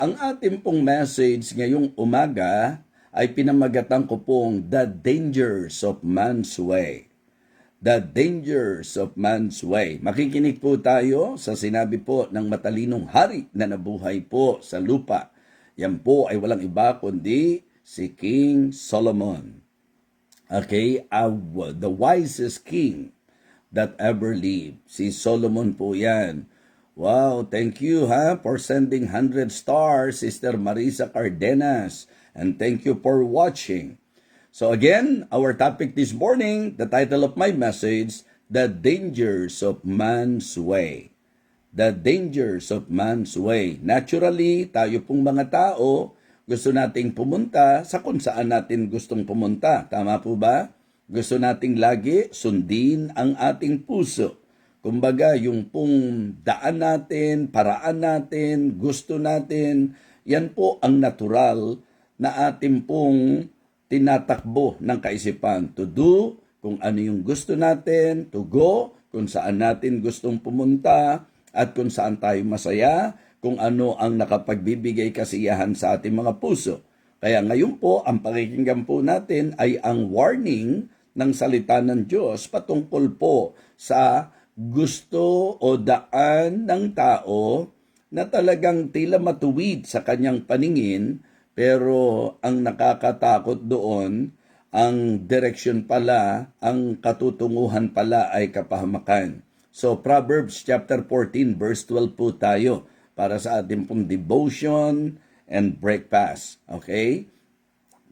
Ang ating pong message ngayong umaga ay pinamagatan ko pong The Dangers of Man's Way. The Dangers of Man's Way. Makikinig po tayo sa sinabi po ng matalinong hari na nabuhay po sa lupa. Yan po ay walang iba kundi si King Solomon. Okay, the wisest king that ever lived. Si Solomon po yan. Wow, thank you for sending 100 stars, Sister Marisa Cardenas. And thank you for watching. So again, our topic this morning, the title of my message, The Dangers of Man's Way. The Dangers of Man's Way. Naturally, tayo pong mga tao, gusto nating pumunta sa kung saan natin gustong pumunta. Tama po ba? Gusto nating lagi sundin ang ating puso. Kumbaga, yung pong daan natin, paraan natin, gusto natin, yan po ang natural na ating pong tinatakbo ng kaisipan. To do kung ano yung gusto natin, to go kung saan natin gustong pumunta, at kung saan tayo masaya, kung ano ang nakapagbibigay kasiyahan sa ating mga puso. Kaya ngayon po, ang pakikinggan po natin ay ang warning ng salita ng Diyos patungkol po sa gusto o daan ng tao na talagang tila matuwid sa kanyang paningin, pero ang nakakatakot doon, ang direction pala, ang katutunguhan pala ay kapahamakan. So Proverbs chapter 14 verse 12 po tayo para sa ating pong devotion and breakfast. Okay?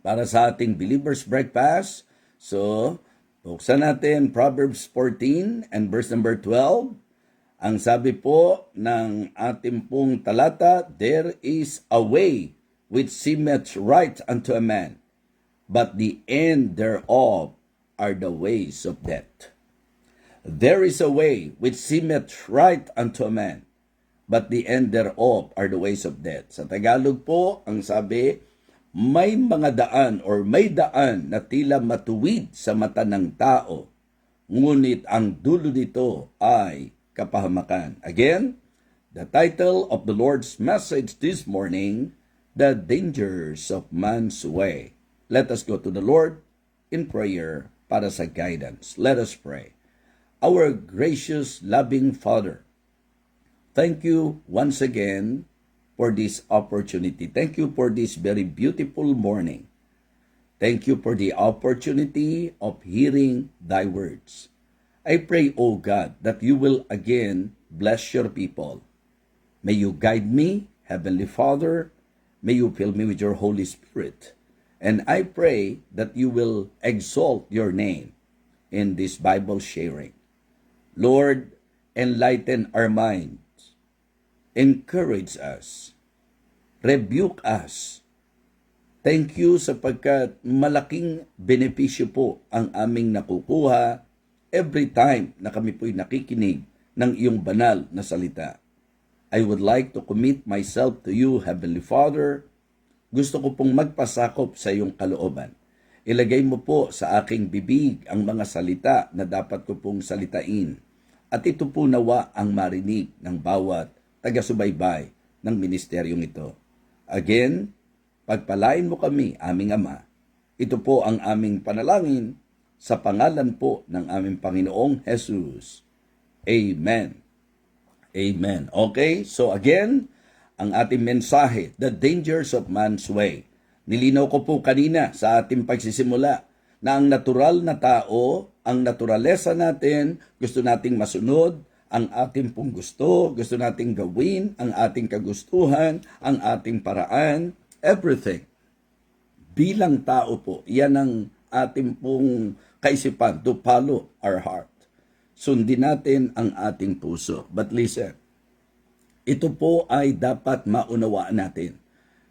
Para sa ating believers breakfast. So, buksan natin Proverbs 14 and verse number 12. Ang sabi po ng ating pong talata, there is a way which seemeth right unto a man, but the end thereof are the ways of death. There is a way which seemeth right unto a man, but the end thereof are the ways of death. Sa Tagalog po, ang sabi, may mga daan or may daan na tila matuwid sa mata ng tao, ngunit ang dulo nito ay kapahamakan. Again, the title of the Lord's message this morning, The Dangers of Man's Way. Let us go to the Lord in prayer para sa guidance. Let us pray. Our gracious, loving Father, thank you once again for this opportunity. Thank you for this very beautiful morning. Thank you for the opportunity of hearing thy words. I pray, O God, that you will again bless your people. May you guide me, Heavenly Father. May you fill me with your Holy Spirit. And I pray that you will exalt your name in this Bible sharing. Lord, enlighten our minds. Encourage us. Rebuke us. Thank you sapagkat malaking benepisyo po ang aming nakukuha every time na kami po'y nakikinig ng iyong banal na salita. I would like to commit myself to you, Heavenly Father. Gusto ko pong magpasakop sa iyong kalooban. Ilagay mo po sa aking bibig ang mga salita na dapat ko pong salitain. At ito po nawa ang marinig ng bawat taga-subaybay ng ministeryong ito. Again, pagpalain mo kami, aming Ama. Ito po ang aming panalangin sa pangalan po ng aming Panginoong Jesus. Amen. Amen. Okay, so again, ang ating mensahe, The Dangers of Man's Way. Nilinaw ko po kanina sa ating pagsisimula na ang natural na tao, ang naturalesa natin, gusto nating masunod, ang ating pong gusto nating gawin, ang ating kagustuhan, ang ating paraan, everything. Bilang tao po, yan ang ating pong kaisipan, to follow our heart. Sundin natin ang ating puso. But listen, ito po ay dapat maunawaan natin,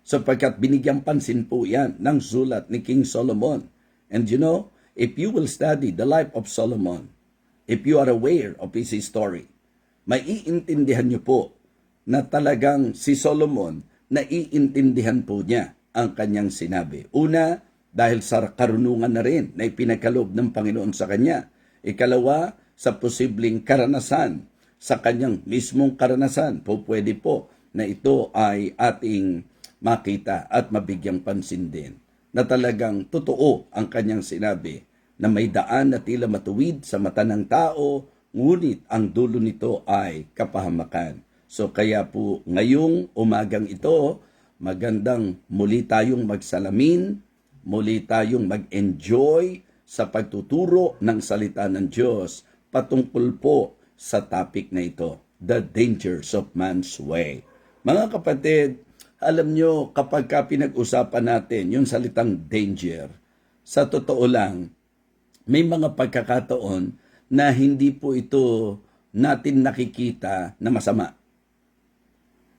sapagkat binigyang pansin po yan ng sulat ni King Solomon. And you know, if you will study the life of Solomon, if you are aware of his story, maiintindihan niyo po na talagang si Solomon, naiintindihan po niya ang kanyang sinabi. Una, dahil sa karunungan na rin na ipinagkaloob ng Panginoon sa kanya. Ikalawa, sa posibleng karanasan, sa kanyang mismong karanasan, po pwede po na ito ay ating makita at mabigyang pansin din na talagang totoo ang kanyang sinabi na may daan na tila matuwid sa mata ng tao, ngunit ang dulo nito ay kapahamakan. So kaya po ngayong umagang ito, magandang muli tayong magsalamin, muli tayong mag-enjoy sa pagtuturo ng salita ng Diyos patungkol po sa topic na ito, the dangers of man's way. Mga kapatid, alam nyo, kapag pinag-usapan natin yung salitang danger, sa totoo lang, may mga pagkakataon na hindi po ito natin nakikita na masama.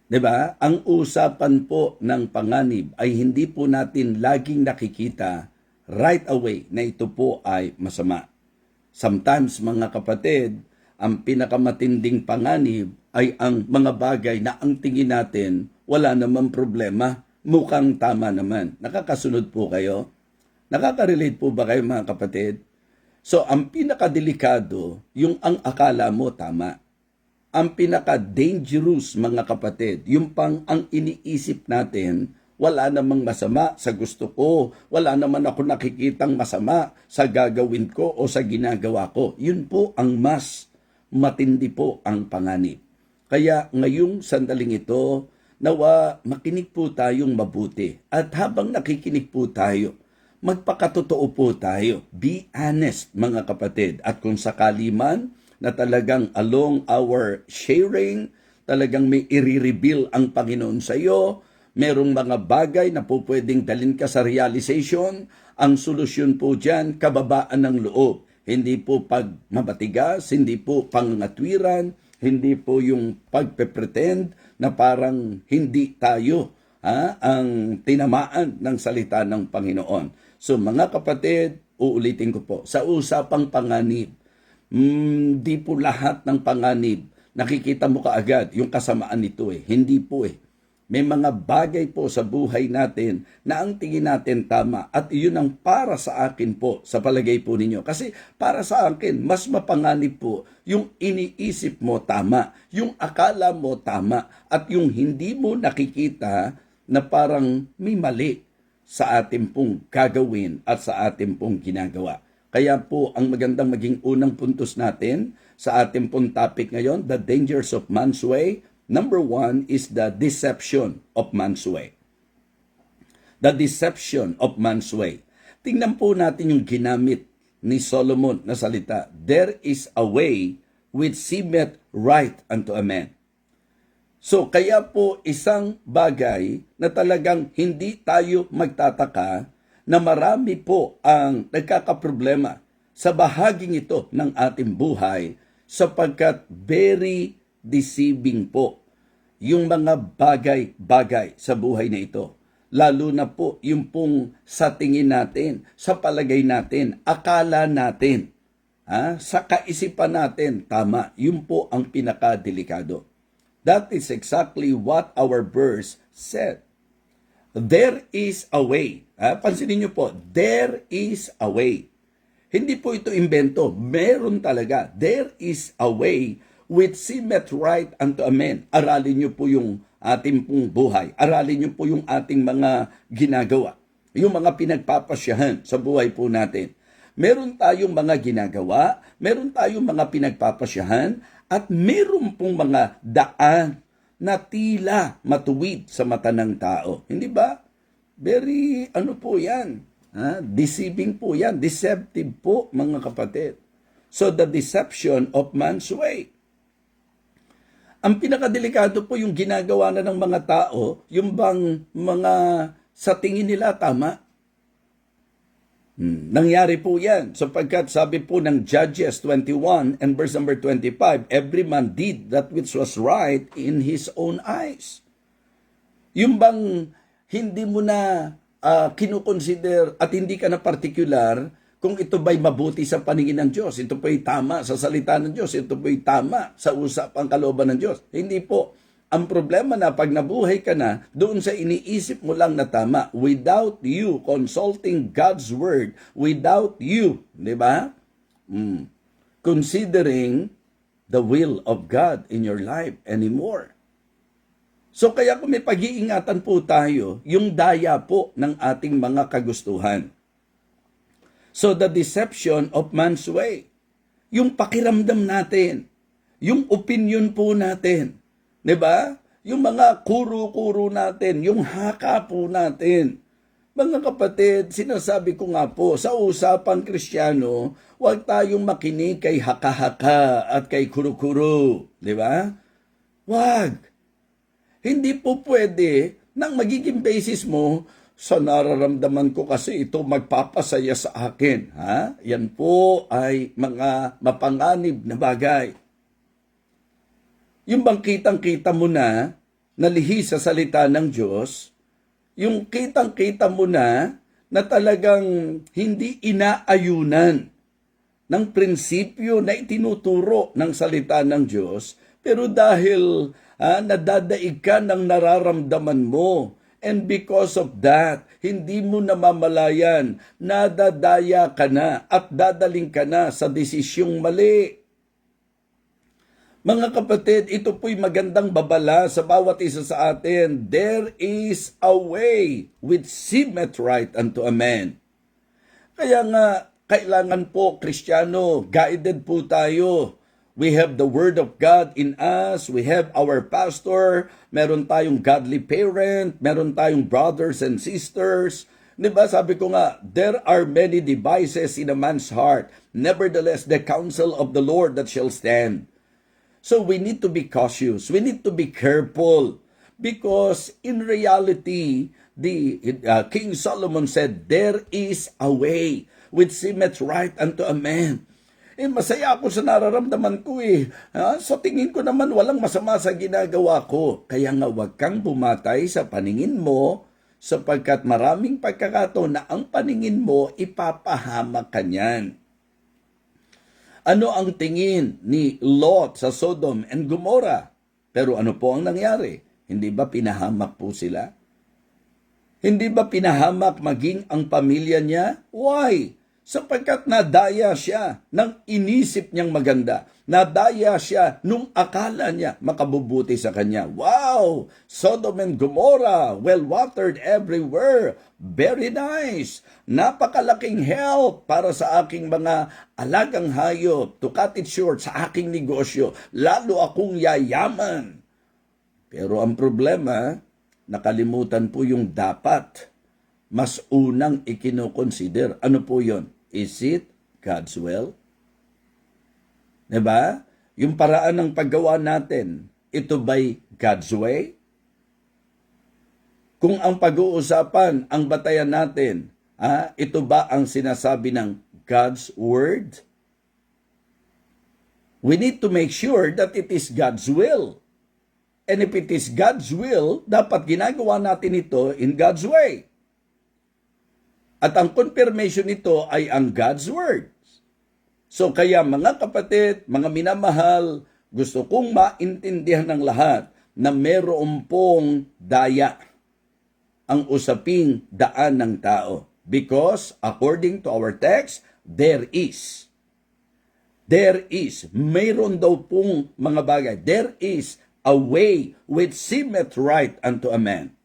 'Di ba? Ang usapan po ng panganib ay hindi po natin laging nakikita right away na ito po ay masama. Sometimes, mga kapatid, ang pinakamatinding panganib ay ang mga bagay na ang tingin natin wala namang problema, mukhang tama naman. Nakakasunod po kayo? Nakaka-relate po ba kayo, mga kapatid? So, ang pinakadelikado, yung ang akala mo tama. Ang pinaka-dangerous, mga kapatid, yung pang ang iniisip natin, wala namang masama sa gusto ko, wala naman ako nakikitang masama sa gagawin ko o sa ginagawa ko. Yun po ang mas matindi po ang panganib. Kaya ngayong sandaling ito, nawa makinig po tayong mabuti. At habang nakikinig po tayo, magpakatotoo po tayo. Be honest, mga kapatid. At kung sakali man na talagang along our sharing, talagang may i-reveal ang Panginoon sa iyo, merong mga bagay na po pwedeng dalhin ka sa realization, ang solusyon po dyan, kababaan ng loob. Hindi po pagmamatigas, hindi po pangangatwiran, hindi po yung pagpe-pretend na parang hindi tayo ang tinamaan ng salita ng Panginoon. So mga kapatid, uulitin ko po, sa usapang panganib, di po lahat ng panganib, nakikita mo kaagad yung kasamaan nito eh. Hindi po eh. May mga bagay po sa buhay natin na ang tingin natin tama at iyon ang para sa akin po, sa palagay po ninyo. Kasi para sa akin, mas mapanganib po yung iniisip mo tama, yung akala mo tama, at yung hindi mo nakikita na parang may mali sa ating pong gagawin at sa ating pong ginagawa. Kaya po, ang magandang maging unang puntos natin sa ating pong topic ngayon, the dangers of man's way. Number 1 is the deception of man's way. The deception of man's way. Tingnan po natin yung ginamit ni Solomon na salita. There is a way which seemeth right unto a man. So, kaya po isang bagay na talagang hindi tayo magtataka na marami po ang nagkakaproblema sa bahaging ito ng ating buhay sapagkat very deceiving po yung mga bagay-bagay sa buhay na ito. Lalo na po yung pong sa tingin natin, sa palagay natin, akala natin, sa kaisipan natin, tama, yun po ang pinakadelikado. That is exactly what our verse said. There is a way. Pansinin niyo po, there is a way. Hindi po ito imbento. Meron talaga. There is a way which seemeth right unto a man. Aralin niyo po yung ating pong buhay. Aralin niyo po yung ating mga ginagawa. Yung mga pinagpapasyahan sa buhay po natin. Meron tayong mga ginagawa, meron tayong mga pinagpapasyahan, at meron pong mga daan na tila matuwid sa mata ng tao. Hindi ba? Very, po yan? Deceiving po yan. Deceptive po, mga kapatid. So, the deception of man's way. Ang pinakadelikado po yung ginagawa na ng mga tao, yung bang mga sa tingin nila tama. Nangyari po yan sapagkat sabi po ng Judges 21 and verse number 25, every man did that which was right in his own eyes. Yung bang hindi mo na kinukonsider at hindi ka na particular kung ito ba'y mabuti sa paningin ng Diyos, ito ba'y tama sa salita ng Diyos, ito ba'y tama sa usapang kalooban ng Diyos. Hindi po. Ang problema na pag nabuhay ka na, doon sa iniisip mo lang na tama, without you consulting God's word, without you, di ba? Considering the will of God in your life anymore. So kaya kung may pag-iingatan po tayo, yung daya po ng ating mga kagustuhan. So the deception of man's way, yung pakiramdam natin, yung opinion po natin, 'di ba? Yung mga kuro-kuro natin, yung haka po natin. Mga kapatid, sinasabi ko nga po, sa usapang Kristiyano, huwag tayong makinig kay haka-haka at kay kuro-kuro, 'di ba? Huwag. Hindi po pwede nang magiging basis mo sa nararamdaman ko kasi ito magpapasaya sa akin. Ha? Yan po ay mga mapanganib na bagay. Yung bang kitang-kita mo na nalihis sa salita ng Diyos, yung kitang-kita mo na talagang hindi inaayunan ng prinsipyo na itinuturo ng salita ng Diyos, pero dahil nadadaig ka ng nararamdaman mo, and because of that, hindi mo namamalayan, nadadaya ka na at dadaling ka na sa desisyong mali. Mga kapatid, ito po'y magandang babala sa bawat isa sa atin. There is a way which seemeth right unto a man. Kaya nga, kailangan po, Kristiyano, guided po tayo. We have the Word of God in us. We have our pastor. Meron tayong godly parent. Meron tayong brothers and sisters. Diba, sabi ko nga, there are many devices in a man's heart. Nevertheless, the counsel of the Lord that shall stand. So we need to be cautious. We need to be careful. Because in reality, the King Solomon said, there is a way which seemeth right unto a man. Masaya ako sa nararamdaman ko Sa tingin ko naman walang masama sa ginagawa ko. Kaya nga wag kang bumatay sa paningin mo sapagkat maraming pagkakataon na ang paningin mo ipapahamak ka niyan. Ano ang tingin ni Lot sa Sodom and Gomorrah? Pero ano po ang nangyari? Hindi ba pinahamak po sila? Hindi ba pinahamak maging ang pamilya niya? Why? Sapagkat nadaya siya ng inisip niyang maganda. Nadaya siya nung akala niya makabubuti sa kanya. Wow! Sodom and Gomorrah, well-watered everywhere. Very nice. Napakalaking help para sa aking mga alagang hayop. To cut it short, sa aking negosyo. Lalo akong yayaman. Pero ang problema, nakalimutan po yung dapat. Mas unang ikinoconsider. Ano po yon? Is it God's will? Diba? Yung paraan ng paggawa natin, ito ba'y God's way? Kung ang pag-uusapan, ang batayan natin, ito ba ang sinasabi ng God's word? We need to make sure that it is God's will. And if it is God's will, dapat ginagawa natin ito in God's way. At ang confirmation nito ay ang God's Word. So kaya mga kapatid, mga minamahal, gusto kong maintindihan ng lahat na meron pong daya ang usaping daan ng tao. Because according to our text, there is. Mayroon daw pong mga bagay. There is a way which seemeth right unto a man.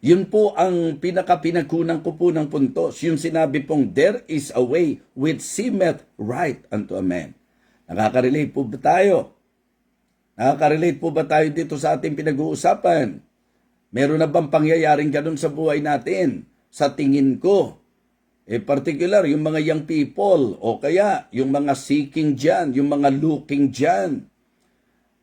Yun po ang pinakakunang ko po ng puntos. Yung sinabi pong, there is a way which seemeth right unto a man. Nakaka-relate po ba tayo? Nakaka-relate po ba tayo dito sa ating pinag-uusapan? Meron na bang pangyayaring ganun sa buhay natin? Sa tingin ko, particular, yung mga young people, o kaya yung mga seeking dyan, yung mga looking dyan.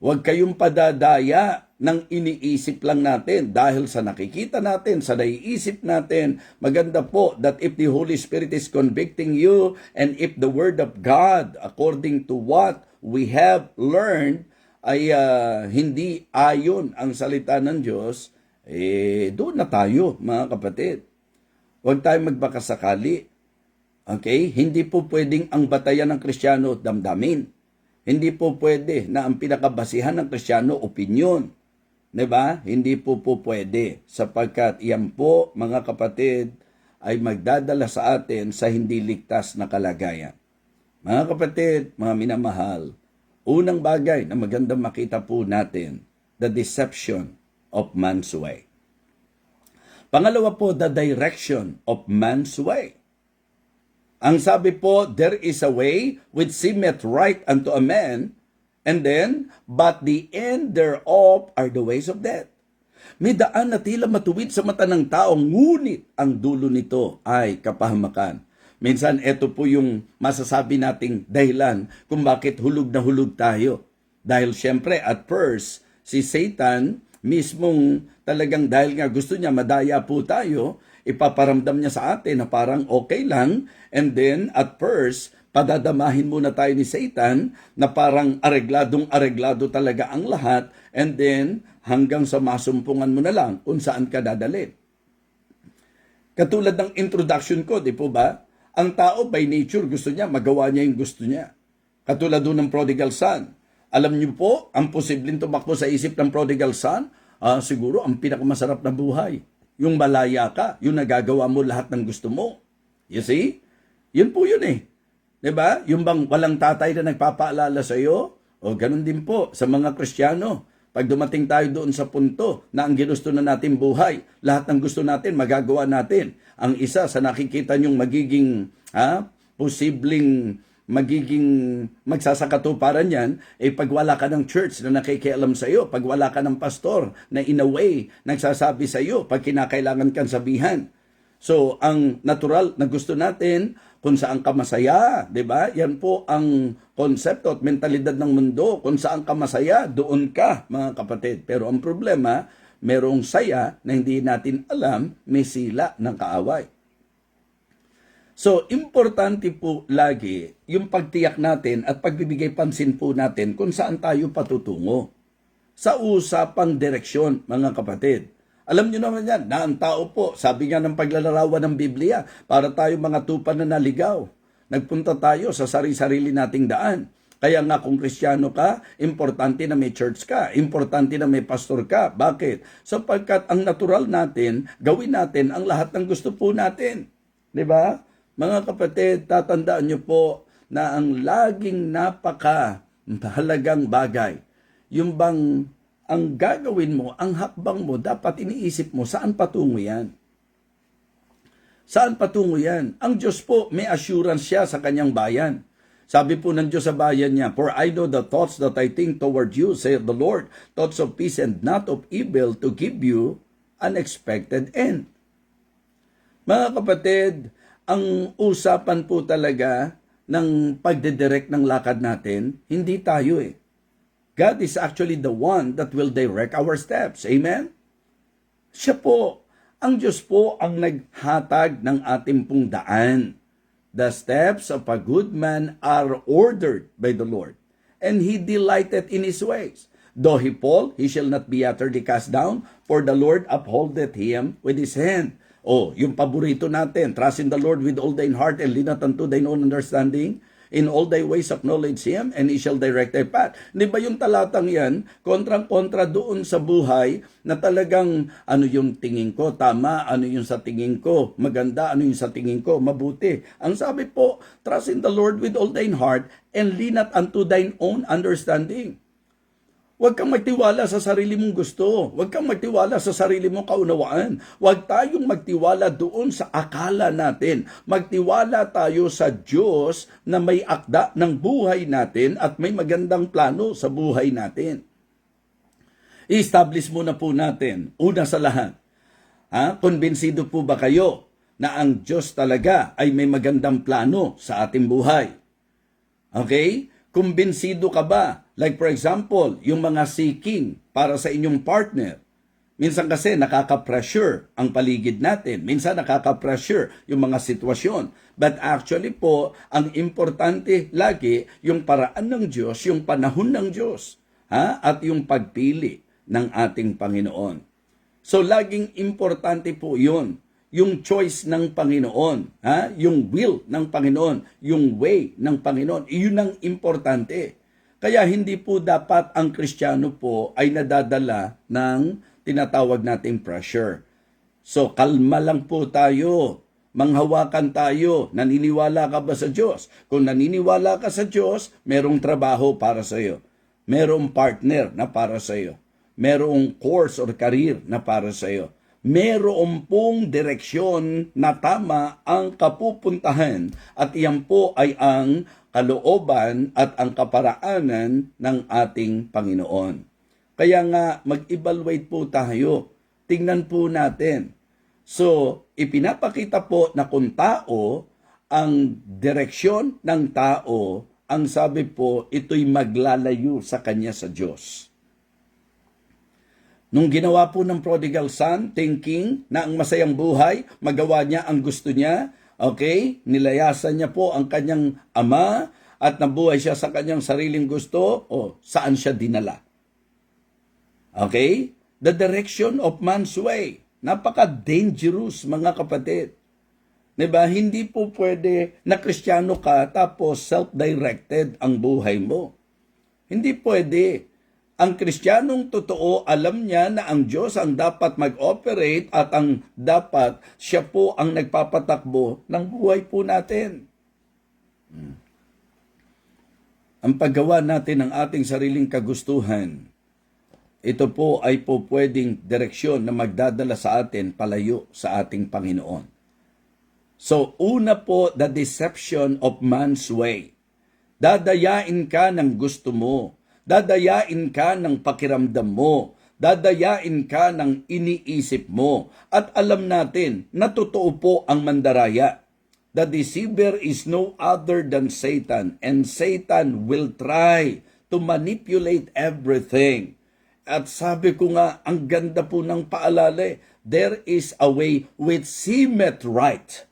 Huwag kayong padadaya ng iniisip lang natin dahil sa nakikita natin, sa naiisip natin. Maganda po that if the Holy Spirit is convicting you and if the Word of God, according to what we have learned, ay hindi ayon ang salita ng Diyos, doon na tayo mga kapatid. Huwag tayong magbakasakali. Okay? Hindi po pwedeng ang batayan ng Kristiyano damdamin. Hindi po pwede na ang pinakabasihan ng Kristiyano opinyon. Diba? Hindi po pwede sapagkat iyan po mga kapatid ay magdadala sa atin sa hindi ligtas na kalagayan. Mga kapatid, mga minamahal, unang bagay na magandang makita po natin the deception of man's way. Pangalawa po, the direction of man's way. Ang sabi po, there is a way which seemeth right unto a man, and then, but the end thereof are the ways of death. May daan na tila matuwid sa mata ng tao, ngunit ang dulo nito ay kapahamakan. Minsan, ito po yung masasabi nating dahilan kung bakit hulog na hulog tayo. Dahil syempre, at first, si Satan mismong talagang dahil nga gusto niya madaya po tayo, ipaparamdam niya sa atin na parang okay lang, and then at first, padadamahin muna tayo ni Satan na parang areglado talaga ang lahat, and then hanggang sa masumpungan mo na lang kung saan ka dadalhin. Katulad ng introduction ko, di po ba? Ang tao by nature gusto niya, magawa niya yung gusto niya. Katulad doon ng prodigal son. Alam niyo po, ang posibleng tumakbo sa isip ng prodigal son, siguro ang pinakamasarap na buhay. Yung malaya ka, yung nagagawa mo lahat ng gusto mo. You see? Yun po yun eh. Diba? Yung bang walang tatay na nagpapaalala sa iyo? O ganun din po sa mga Kristiyano. Pag dumating tayo doon sa punto na ang ginusto na natin buhay, lahat ng gusto natin, magagawa natin. Ang isa sa nakikita nyong magiging, posibleng magiging magsasakatuparan yan, pag wala ka ng church na nakikialam sa iyo, pag wala ka ng pastor na in a way nagsasabi sa iyo, pag kinakailangan kang sabihan. So, ang natural na gusto natin, kung saan ka masaya, di ba? Yan po ang konsepto at mentalidad ng mundo. Kung saan ka masaya, doon ka, mga kapatid. Pero ang problema, merong saya na hindi natin alam, may sila ng kaaway. So, importante po lagi yung pagtiyak natin at pagbibigay pansin po natin kung saan tayo patutungo. Sa usapang direksyon, mga kapatid. Alam niyo naman yan, na ang tao po, sabi nga ng paglalarawan ng Biblia, para tayo mga tupa na naligaw. Nagpunta tayo sa sarili-sarili nating daan. Kaya nga kung Kristiyano ka, importante na may church ka, importante na may pastor ka. Bakit? Sapagkat ang natural natin, gawin natin ang lahat ng gusto po natin. Di ba? Mga kapatid, tatandaan niyo po na ang laging napaka-halagang bagay, yung bang ang gagawin mo, ang hakbang mo, dapat iniisip mo, saan patungo yan? Saan patungo yan? Ang Diyos po, may assurance siya sa kanyang bayan. Sabi po ng Diyos sa bayan niya, "For I know the thoughts that I think toward you, saith the Lord, thoughts of peace and not of evil, to give you an expected end." Mga kapatid, ang usapan po talaga ng pagdedirect ng lakad natin, hindi tayo eh. God is actually the one that will direct our steps. Amen? Siya po, ang Diyos po ang naghatag ng ating pong daan. The steps of a good man are ordered by the Lord, and He delighted in His ways. Though he fall, he shall not be utterly cast down, for the Lord upholdeth him with His hand. Oh, yung paborito natin, trust in the Lord with all thine heart and lean not unto thine own understanding. In all thy ways acknowledge Him, and He shall direct thy path. Di ba yung talatang yan, kontrang-kontra doon sa buhay, na talagang, ano yung tingin ko, tama, ano yung sa tingin ko, maganda, ano yung sa tingin ko, mabuti. Ang sabi po, trust in the Lord with all thine heart, and lean not unto thine own understanding. Huwag kang magtiwala sa sarili mong gusto. Huwag kang magtiwala sa sarili mong kaunawaan. Huwag tayong magtiwala doon sa akala natin. Magtiwala tayo sa Diyos na may akda ng buhay natin at may magandang plano sa buhay natin. I-establish muna po natin, una sa lahat, konbensido po ba kayo na ang Diyos talaga ay may magandang plano sa ating buhay? Okay? Kumbinsido ka ba? Like for example, yung mga seeking para sa inyong partner. Minsan kasi nakaka-pressure ang paligid natin. Minsan nakaka-pressure yung mga sitwasyon. But actually po, ang importante lagi yung paraan ng Diyos, yung panahon ng Diyos, at yung pagpili ng ating Panginoon. So laging importante po yun. Yung choice ng Panginoon, yung will ng Panginoon, yung way ng Panginoon, iyon ang importante. Kaya hindi po dapat ang Kristiyano po ay nadadala ng tinatawag nating pressure. So kalma lang po tayo, manghawakan tayo, naniniwala ka ba sa Diyos? Kung naniniwala ka sa Diyos, merong trabaho para sa iyo. Merong partner na para sa iyo. merong course or career na para sa iyo. Meron pong direksyon na tama ang kapupuntahan at iyan po ay ang kalooban at ang kaparaanan ng ating Panginoon. Kaya nga, mag-evaluate po tayo. Tingnan po natin. So, ipinapakita po na kung tao, ang direksyon ng tao, ang sabi po, ito'y maglalayo sa kanya sa Diyos. Nung ginawa po ng prodigal son, thinking na ang masayang buhay, magawa niya ang gusto niya, okay? Nilayasan niya po ang kanyang ama at nabuhay siya sa kanyang sariling gusto, o saan siya dinala? Okay? The direction of man's way. Napaka-dangerous, mga kapatid. Diba? Hindi po pwede na Kristiyano ka tapos self-directed ang buhay mo. Hindi pwede. Ang Kristiyanong totoo, alam niya na ang Diyos ang dapat mag-operate at ang dapat siya po ang nagpapatakbo ng buhay po natin. Ang paggawa natin ng ating sariling kagustuhan, ito po ay po pwedeng direksyon na magdadala sa atin palayo sa ating Panginoon. So, una po, the deception of man's way. Dadayain ka ng gusto mo. Dadayain ka ng pakiramdam mo. Dadayain ka ng iniisip mo. At alam natin na totoo po ang mandaraya. The deceiver is no other than Satan. And Satan will try to manipulate everything. At sabi ko nga, ang ganda po ng paalala, there is a way which seemeth right.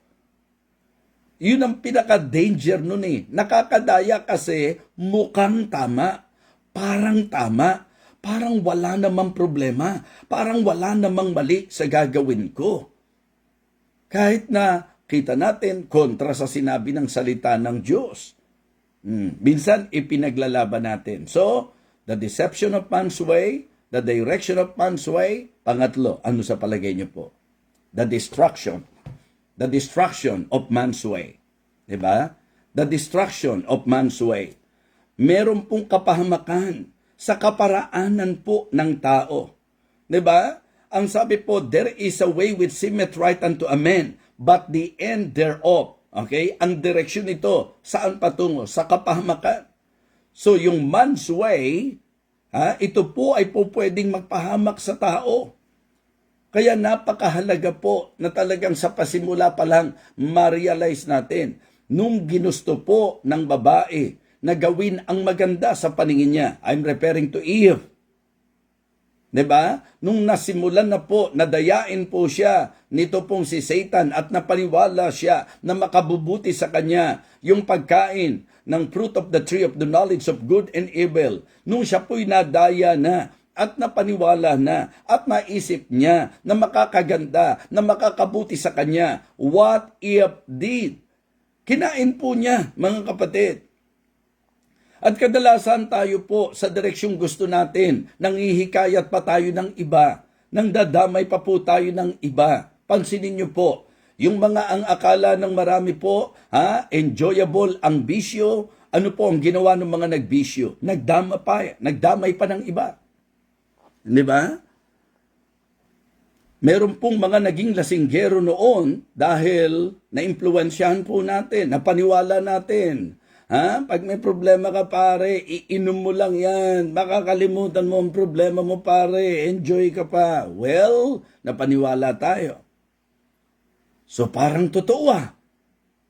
Yun ang pinaka-danger nun eh. Nakakadaya kasi mukhang tama. Parang tama, parang wala namang problema, parang wala namang mali sa gagawin ko. Kahit na kita natin kontra sa sinabi ng salita ng Diyos. Minsan ipinaglalaban natin. So, the deception of man's way, the direction of man's way. Pangatlo, ano sa palagay niyo po? The destruction of man's way. Diba? The destruction of man's way. Meron pong kapahamakan sa kaparaanan po ng tao. Diba? Ang sabi po, there is a way which seemeth right unto a man, but the end thereof. Okay? Ang direksyon nito, saan patungo? Sa kapahamakan. So, yung man's way, ito po ay po pwedeng magpahamak sa tao. Kaya napakahalaga po na talagang sa pasimula pa lang ma-realize natin, nung ginusto po ng babae, na gawin ang maganda sa paningin niya. I'm referring to Eve. Diba? Nung nasimulan na po, nadayain po siya nito pong si Satan at napaniwala siya na makabubuti sa kanya yung pagkain ng fruit of the tree of the knowledge of good and evil. Nung siya po'y nadaya na at napaniwala na at naisip niya na makakaganda, na makakabuti sa kanya, what Eve did? Kinain po niya, mga kapatid. At kadalasan tayo po sa direksyong gusto natin, nanghihikayat pa tayo ng iba, nang dadamay pa po tayo ng iba. Pansinin niyo po, yung mga ang akala ng marami po, enjoyable ang bisyo, ano po ang ginawa ng mga nagbisyo? Nagdamay pa ng iba. Di ba? Meron pong mga naging lasinggero noon dahil naimpluwensyahan po natin, napaniwala natin. Pag may problema ka pare, iinom mo lang yan. Makakalimutan mo ang problema mo pare. Enjoy ka pa. Well, napaniwala tayo. So parang totoo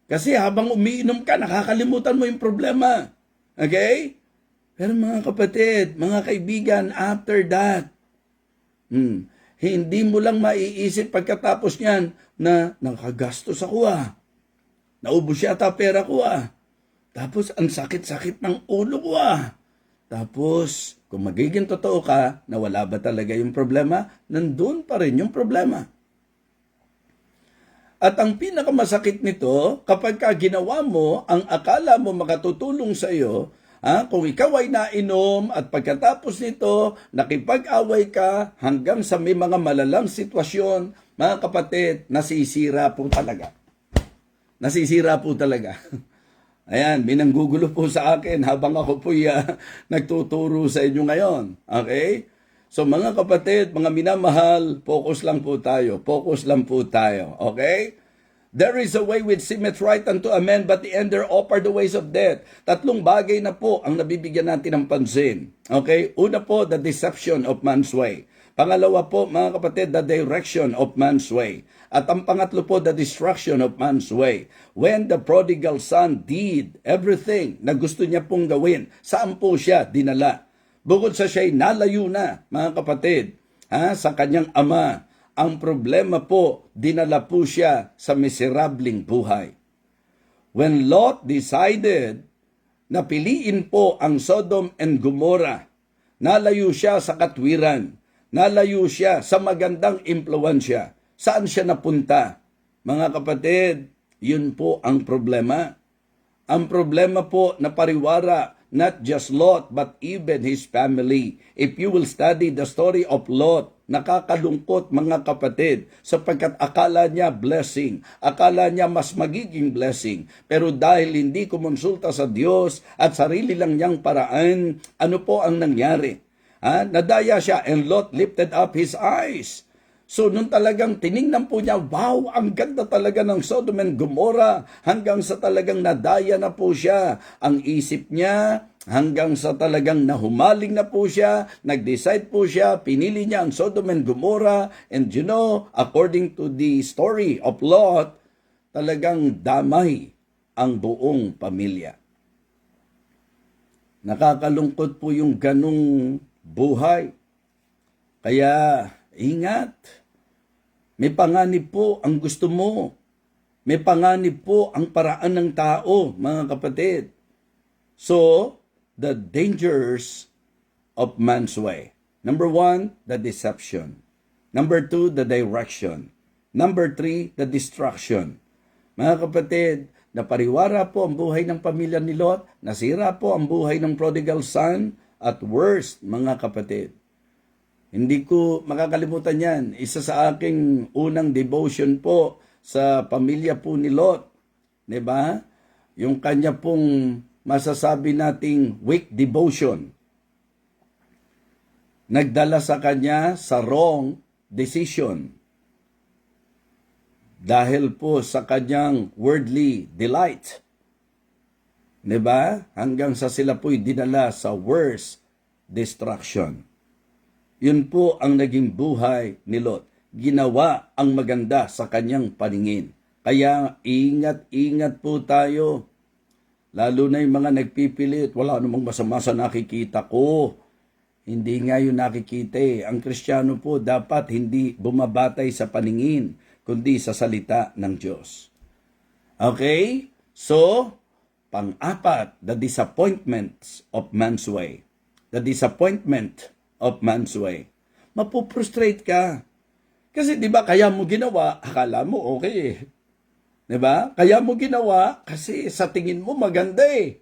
Kasi habang umiinom ka, nakakalimutan mo yung problema. Okay? Pero mga kapatid, mga kaibigan, after that, hindi mo lang maiisip pagkatapos niyan na nakagastos ako Naubos yata pera ko Tapos, ang sakit-sakit ng ulo ko Tapos, kung magiging totoo ka, na wala ba talaga yung problema, nandun pa rin yung problema. At ang pinakamasakit nito, kapag ka ginawa mo, ang akala mo makatutulong sa iyo, kung ikaw ay nainom at pagkatapos nito, nakipag-away ka hanggang sa may mga malalang sitwasyon, mga kapatid, nasisira po talaga. Nasisira po talaga. Ayan, minanggugulo po sa akin habang ako po nagtuturo sa inyo ngayon. Okay? So mga kapatid, mga minamahal, focus lang po tayo. Focus lang po tayo. Okay? There is a way which seemeth right unto a man, but the end thereof are the ways of death. Tatlong bagay na po ang nabibigyan natin ng pansin. Okay? Una po, the deception of man's way. Pangalawa po, mga kapatid, the direction of man's way. At ang pangatlo po, the destruction of man's way. When the prodigal son did everything na gusto niya pong gawin, saan po siya dinala? Bukod sa siya'y nalayo na, mga kapatid, sa kanyang ama, ang problema po, dinala po siya sa miserabling buhay. When Lot decided na piliin po ang Sodom and Gomorrah, nalayo siya sa katwiran, nalayo siya sa magandang impluwensya. Saan siya napunta? Mga kapatid, yun po ang problema. Ang problema po na pariwara, not just Lot, but even his family. If you will study the story of Lot, nakakalungkot mga kapatid, sapagkat akala niya blessing, akala niya mas magiging blessing. Pero dahil hindi kumonsulta sa Diyos at sarili lang niyang paraan, ano po ang nangyari? Nadaya siya, and Lot lifted up his eyes. So, nung talagang tiningnan po niya, wow, ang ganda talaga ng Sodom and Gomorrah, hanggang sa talagang nadaya na po siya. Ang isip niya, hanggang sa talagang nahumaling na po siya, nag-decide po siya, pinili niya ang Sodom and Gomorrah, and you know, according to the story of Lot, talagang damay ang buong pamilya. Nakakalungkot po yung ganung buhay. Kaya, ingat. May panganib po ang gusto mo. May panganib po ang paraan ng tao, mga kapatid. So, the dangers of man's way. Number 1, the deception. Number 2, the direction. Number 3, the destruction. Mga kapatid, napariwara po ang buhay ng pamilya ni Lot, nasira po ang buhay ng prodigal son, at worst, mga kapatid, hindi ko makakalimutan yan. Isa sa aking unang devotion po sa pamilya po ni Lot. Diba? Yung kanya pong masasabi nating weak devotion. Nagdala sa kanya sa wrong decision. Dahil po sa kanyang worldly delight. Diba? Hanggang sa sila po'y dinala sa worst destruction. Yun po ang naging buhay ni Lot. Ginawa ang maganda sa kanyang paningin. Kaya ingat-ingat po tayo. Lalo na yung mga nagpipilit, wala namang masama sa nakikita ko. Hindi nga yung nakikita eh. Ang Kristiyano po dapat hindi bumabatay sa paningin, kundi sa salita ng Diyos. Okay? So, pang-apat, the disappointments of man's way. The disappointment of man's way. Mapuprostrate ka. Kasi 'di ba kaya mo ginawa, akala mo okay eh. 'Di ba? Kaya mo ginawa kasi sa tingin mo maganda eh.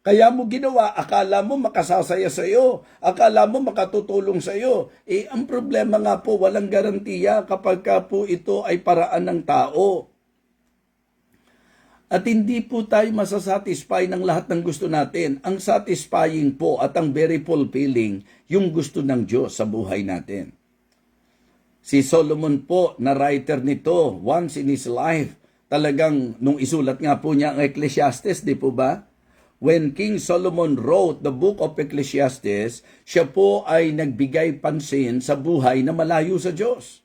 Kaya mo ginawa, akala mo makasasaya sa iyo, akala mo makatutulong sa iyo. Ang problema nga po, walang garantiya kapag ka po ito ay paraan ng tao. At hindi po tayo masasatisfy ng lahat ng gusto natin. Ang satisfying po at ang very fulfilling, yung gusto ng Diyos sa buhay natin. Si Solomon po, na writer nito, once in his life, talagang nung isulat nga po niya ang Ecclesiastes, di po ba? When King Solomon wrote the book of Ecclesiastes, siya po ay nagbigay pansin sa buhay na malayo sa Diyos.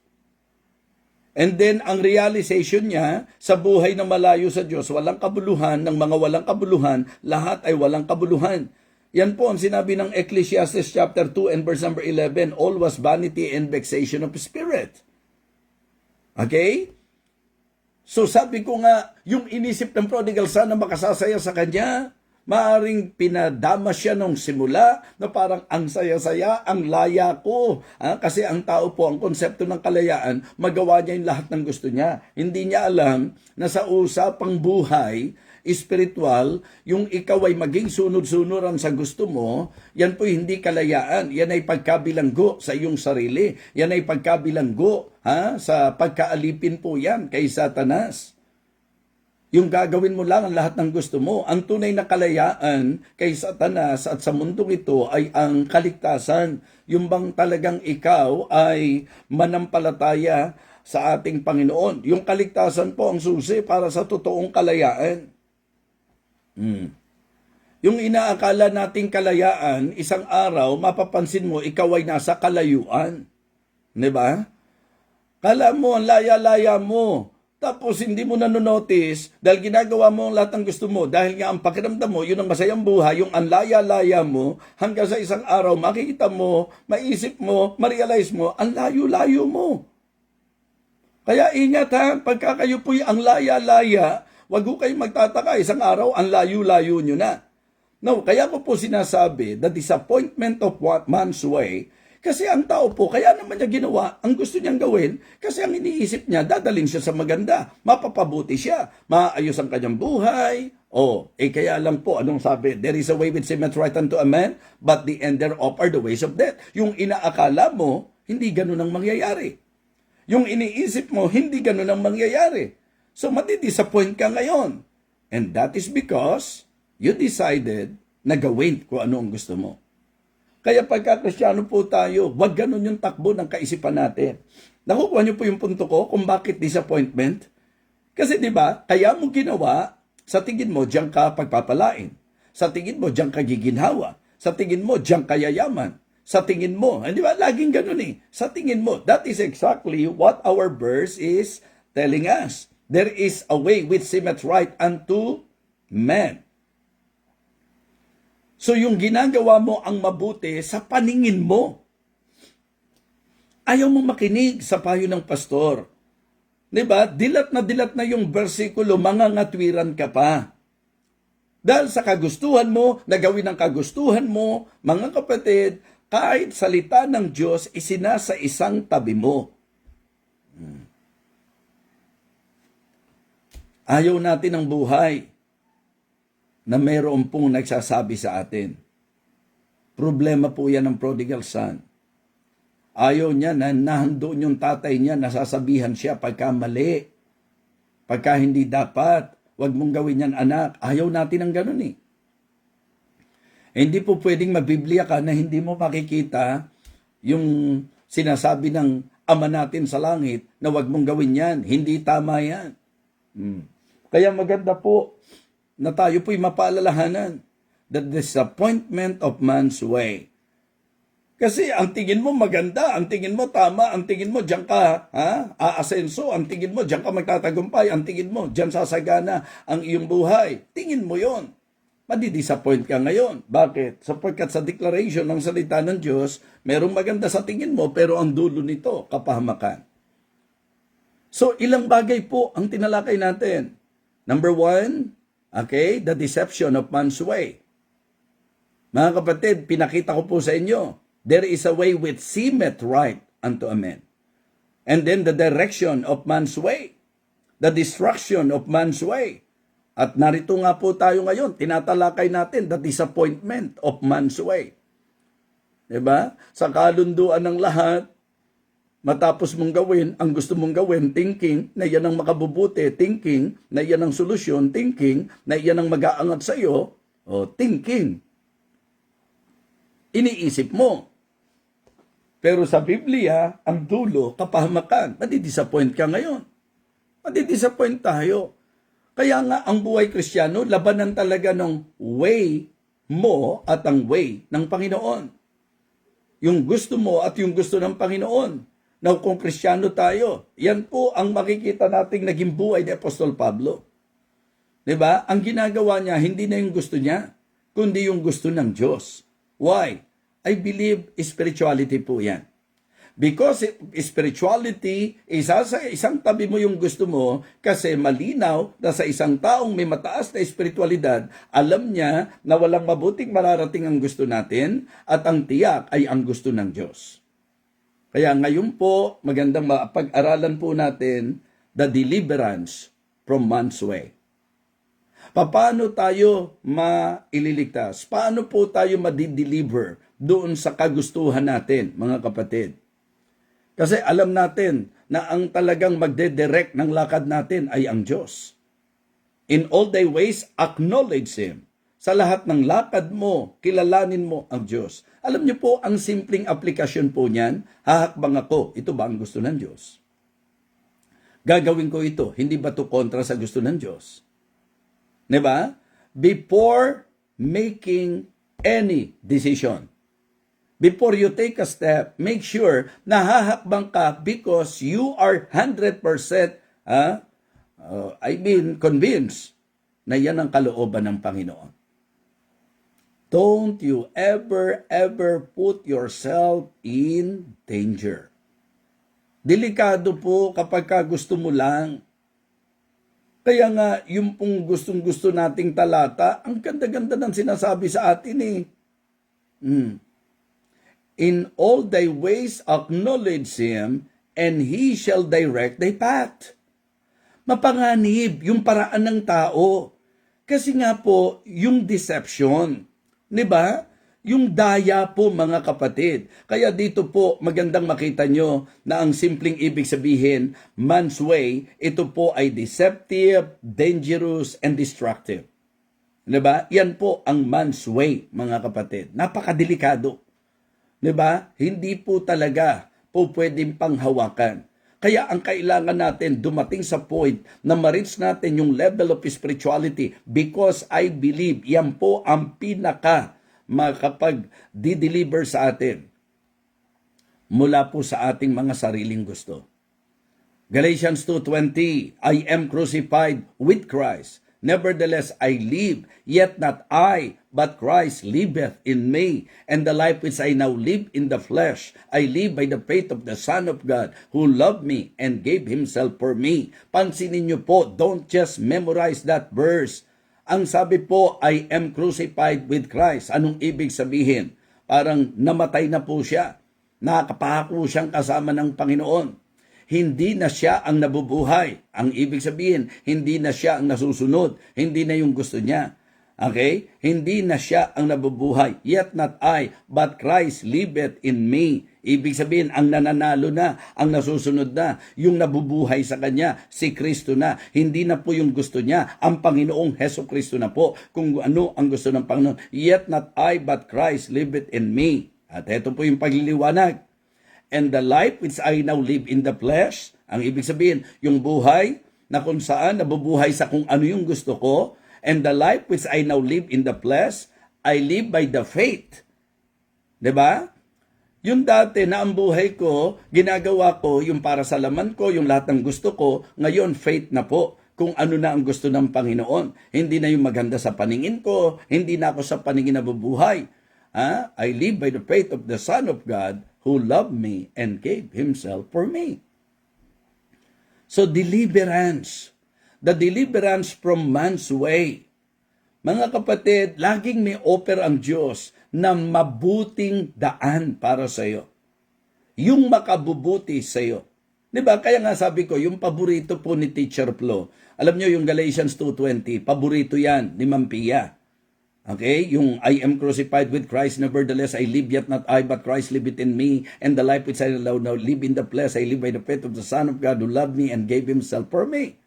And then, ang realization niya, sa buhay na malayo sa Diyos, walang kabuluhan, ng mga walang kabuluhan, lahat ay walang kabuluhan. Yan po ang sinabi ng Ecclesiastes chapter 2 and verse number 11, all was vanity and vexation of spirit. Okay? So sabi ko nga, yung inisip ng prodigal son na makasasaya sa kanya, maaring pinadama siya nung simula na parang ang saya-saya, ang laya ko. Kasi ang tao po, ang konsepto ng kalayaan, magawa niya yung lahat ng gusto niya. Hindi niya alam na sa usapang buhay, espiritual, yung ikaw ay maging sunod-sunuran sa gusto mo, yan po hindi kalayaan. Yan ay pagkabilanggo sa iyong sarili. Yan ay pagkabilanggo sa pagkaalipin po yan kay Satanas. Yung gagawin mo lang ang lahat ng gusto mo. Ang tunay na kalayaan kay Satanas at sa mundong ito ay ang kaligtasan. Yung bang talagang ikaw ay manampalataya sa ating Panginoon. Yung kaligtasan po ang susi para sa totoong kalayaan. Yung inaakala nating kalayaan, isang araw, mapapansin mo, ikaw ay nasa kalayuan. Di ba? Kala mo, ang laya-laya mo. Tapos hindi mo nanonotice dahil ginagawa mo ang lahat ng gusto mo. Dahil nga ang pakiramdam mo, yun ang masayang buhay, yung ang laya-laya mo, hanggang sa isang araw, makikita mo, maisip mo, ma-realize mo, ang layo-layo mo. Kaya ingat ha, pagka kayo po'y ang laya-laya, wag ho kayong magtataka, isang araw, ang layo-layo nyo na. No, kaya ko po sinasabi, the disappointment of man's way, kasi ang tao po, kaya naman niya ginawa ang gusto niyang gawin, kasi ang iniisip niya, dadalhin siya sa maganda, mapapabuti siya, maayos ang kanyang buhay. Kaya lang po, anong sabi? There is a way which seemeth right unto a man, but the end thereof are the ways of death. Yung inaakala mo, hindi ganun ang mangyayari. Yung iniisip mo, hindi ganun ang mangyayari. So, matidisappoint ka ngayon. And that is because you decided na gawin kung ano ang gusto mo. Kaya pagka Kristiyano po tayo, wag ganun yung takbo ng kaisipan natin. Nakukuha niyo po yung punto ko kung bakit disappointment? Kasi di ba, kaya mo ginawa, sa tingin mo, diyan ka pagpapalain. Sa tingin mo, diyan ka giginhawa. Sa tingin mo, diyan ka yayaman. Sa tingin mo, di ba, laging ganun eh. Sa tingin mo, that is exactly what our verse is telling us. There is a way which seemeth right unto man. So yung ginagawa mo ang mabuti sa paningin mo. Ayaw mo makinig sa payo ng pastor. Diba? Dilat na yung versikulo, mangangatwiran ka pa. Dahil sa kagustuhan mo, nagawin ang kagustuhan mo, mga kapatid, kahit salita ng Diyos, isinasa isang tabi mo. Ayaw natin ang buhay na mayroon pong nagsasabi sa atin. Problema po yan ng prodigal son. Ayaw niya na nahandoon yung tatay niya, nasasabihan siya pagka mali, pagka hindi dapat, wag mong gawin yan anak. Ayaw natin ang ganun eh. Hindi po pwedeng magbiblia ka na hindi mo makikita yung sinasabi ng Ama natin sa langit na wag mong gawin yan. Hindi tama yan. Kaya maganda po na tayo po'y mapaalalahanan the disappointment of man's way. Kasi ang tingin mo maganda, ang tingin mo tama, ang tingin mo diyan ka aasenso, ang tingin mo diyan ka magtatagumpay, ang tingin mo diyan sasagana ang iyong buhay. Tingin mo yon. Madidisappoint ka ngayon. Bakit? Sapagkat sa declaration ng salita ng Diyos, merong maganda sa tingin mo, pero ang dulo nito, kapahamakan. So, ilang bagay po ang tinalakay natin. Number 1, the deception of man's way. Mga kapatid, pinakita ko po sa inyo, there is a way which seemeth right unto a man. And then the direction of man's way, the destruction of man's way. At narito nga po tayo ngayon, tinatalakay natin the disappointment of man's way. Diba? Sa kalunduan ng lahat, matapos mong gawin, ang gusto mong gawin, thinking na yan ang makabubuti, thinking na yan ang solusyon, thinking na yan ang mag-aangat sa iyo, thinking. Iniisip mo. Pero sa Biblia, ang dulo, kapahamakan. Madidisappoint ka ngayon. Madidisappoint tayo. Kaya nga, ang buhay Kristiyano, labanan talaga ng way mo at ang way ng Panginoon. Yung gusto mo at yung gusto ng Panginoon. Now, kung Kristiyano tayo, yan po ang makikita nating naging buhay ni Apostol Pablo. Diba? Ang ginagawa niya, hindi na yung gusto niya, kundi yung gusto ng Diyos. Why? I believe spirituality po yan. Because spirituality, sa isang tabi mo yung gusto mo, kasi malinaw na sa isang taong may mataas na espiritualidad, alam niya na walang mabuting mararating ang gusto natin, at ang tiyak ay ang gusto ng Diyos. Kaya ngayon po, magandang mapag-aralan po natin the deliverance from man's way. Paano tayo maililigtas? Paano po tayo madideliver doon sa kagustuhan natin, mga kapatid? Kasi alam natin na ang talagang magdedirect ng lakad natin ay ang Diyos. In all thy ways, acknowledge Him. Sa lahat ng lakad mo, kilalanin mo ang Diyos. Alam niyo po, ang simpleng aplikasyon po niyan, hahakbang ako, ito ba ang gusto ng Diyos? Gagawin ko ito, hindi ba ito kontra sa gusto ng Diyos? Diba? Before making any decision, before you take a step, make sure na hahakbang ka because you are 100% convinced na yan ang kalooban ng Panginoon. Don't you ever put yourself in danger. Delikado po kapag gusto mo lang. Kaya nga, yung pong gustong-gusto nating talata, ang ganda-ganda ng sinasabi sa atin eh. In all thy ways acknowledge Him, and He shall direct thy path. Mapanganib yung paraan ng tao. Kasi nga po, yung deception, di ba? Yung daya po mga kapatid. Kaya dito po magandang makita nyo na ang simpleng ibig sabihin, man's way, ito po ay deceptive, dangerous, and destructive. Diba? Yan po ang man's way mga kapatid. Napakadelikado. Diba? Hindi po talaga po pwedeng panghawakan. Kaya ang kailangan natin dumating sa point na ma-reach natin yung level of spirituality because I believe yan po ang pinaka makapag-deliver sa atin mula po sa ating mga sariling gusto. Galatians 2:20, I am crucified with Christ. Nevertheless, I live, yet not I, but Christ liveth in me. And the life which I now live in the flesh, I live by the faith of the Son of God, who loved me and gave Himself for me. Pansinin niyo po, don't just memorize that verse. Ang sabi po, I am crucified with Christ. Anong ibig sabihin? Parang namatay na po siya. Nakapako siyang kasama ng Panginoon. Hindi na siya ang nabubuhay. Ang ibig sabihin, hindi na siya ang nasusunod. Hindi na yung gusto niya. Okay? Hindi na siya ang nabubuhay. Yet not I, but Christ liveth in me. Ibig sabihin, ang nananalo na, ang nasusunod na, yung nabubuhay sa Kanya, si Kristo na. Hindi na po yung gusto niya, ang Panginoong Heso Kristo na po, kung ano ang gusto ng Panginoon. Yet not I, but Christ liveth in me. At ito po yung pagliliwanag. And the life which I now live in the flesh, ang ibig sabihin, yung buhay na kung saan nabubuhay sa kung ano yung gusto ko, and the life which I now live in the flesh, I live by the faith. Diba? Yung dati na ang buhay ko, ginagawa ko yung para sa laman ko, yung lahat ng gusto ko, ngayon faith na po kung ano na ang gusto ng Panginoon. Hindi na yung maganda sa paningin ko, hindi na ako sa paningin na bubuhay. I live by the faith of the Son of God who loved me and gave Himself for me. So deliverance, the deliverance from man's way. Mga kapatid, laging may offer ang Diyos na mabuting daan para sa iyo. Yung makabubuti sa iyo. Diba? Kaya nga sabi ko, yung paborito po ni Teacher Flo, alam nyo yung Galatians 2:20, paborito yan ni Ma'am Pia. Okay? Yung I am crucified with Christ, nevertheless I live, yet not I, but Christ liveth in me, and the life which I now live in the flesh, I live by the faith of the Son of God who loved me and gave Himself for me.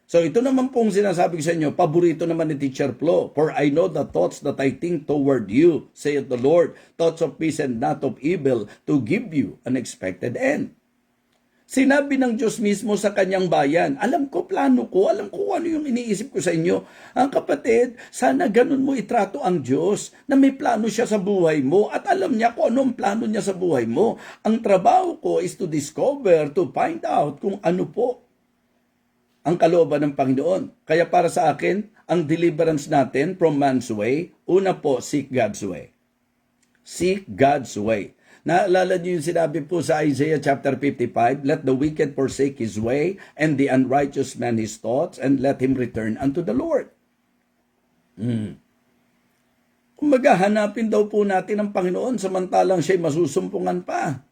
So ito naman pong sinasabi ko sa inyo, paborito naman ni Teacher Flo, for I know the thoughts that I think toward you, saith the Lord, thoughts of peace and not of evil, to give you an expected end. Sinabi ng Diyos mismo sa kanyang bayan, alam ko plano ko, alam ko ano yung iniisip ko sa inyo. Ang kapatid, sana ganun mo itrato ang Diyos na may plano siya sa buhay mo at alam niya kung ano ang plano niya sa buhay mo. Ang trabaho ko is to discover, to find out kung ano po ang kalooban ng Panginoon. Kaya para sa akin, ang deliverance natin from man's way, una po, seek God's way. Seek God's way. Naalala niyo yung sinabi po sa Isaiah chapter 55, let the wicked forsake his way, and the unrighteous man his thoughts, and let him return unto the Lord. Kumbaga, hanapin daw po natin ang Panginoon samantalang siya'y masusumpungan pa.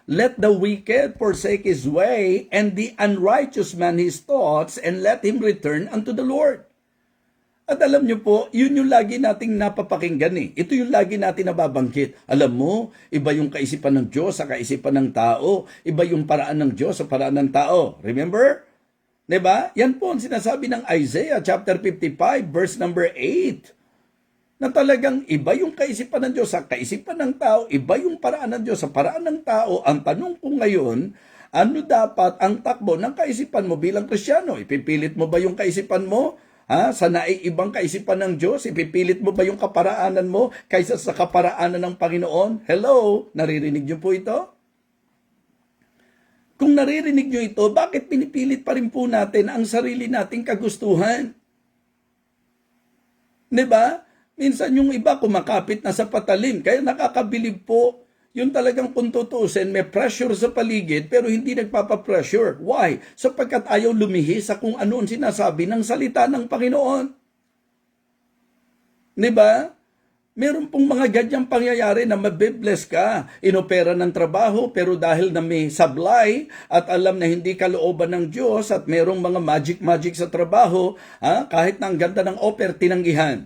Let the wicked forsake his way, and the unrighteous man his thoughts, and let him return unto the Lord. At alam niyo po, yun yung lagi nating napapakinggan eh. Ito yung lagi natin nababangkit. Alam mo, iba yung kaisipan ng Diyos sa kaisipan ng tao. Iba yung paraan ng Diyos sa paraan ng tao. Remember? Diba? Yan po ang sinasabi ng Isaiah chapter 55 verse number 8. Na talagang iba yung kaisipan ng Diyos sa kaisipan ng tao, iba yung paraan ng Diyos sa paraan ng tao. Ang tanong ko ngayon, ano dapat ang takbo ng kaisipan mo bilang Kristiyano? Ipipilit mo ba yung kaisipan mo sa naiibang kaisipan ng Diyos? Ipipilit mo ba yung kaparaanan mo kaysa sa kaparaanan ng Panginoon? Hello? Naririnig niyo po ito? Kung naririnig niyo ito, bakit pinipilit pa rin po natin ang sarili nating kagustuhan? Diba? Minsan yung iba kumakapit na sa patalim, kaya nakakabilib po. Yung talagang kung tutuusin, may pressure sa paligid pero hindi nagpapapressure. Why? Sapagkat ayaw lumihis sa kung ano ang sinasabi ng salita ng Panginoon. Diba? Meron pong mga ganyang pangyayari na mabibless ka. Inopera ng trabaho pero dahil na may sablay at alam na hindi kalooban ng Diyos at merong mga magic sa trabaho, kahit na ang ganda ng offer, tinanggihan.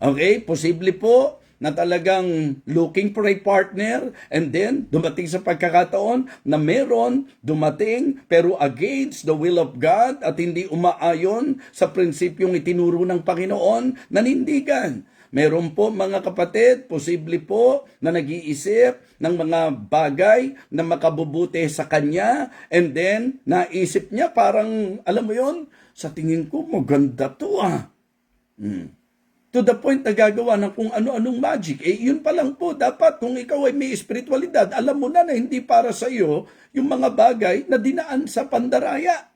Okay? Posible po na talagang looking for a partner and then dumating sa pagkakataon na meron dumating pero against the will of God at hindi umaayon sa prinsipyong itinuro ng Panginoon, nanindigan. Meron po mga kapatid, posible po na nag-iisip ng mga bagay na makabubuti sa kanya and then naisip niya parang, alam mo yon, sa tingin ko maganda to To the point na gagawa ng kung ano-anong magic. Yun pa lang po, dapat kung ikaw ay may espiritualidad, alam mo na hindi para sa iyo yung mga bagay na dinaan sa pandaraya.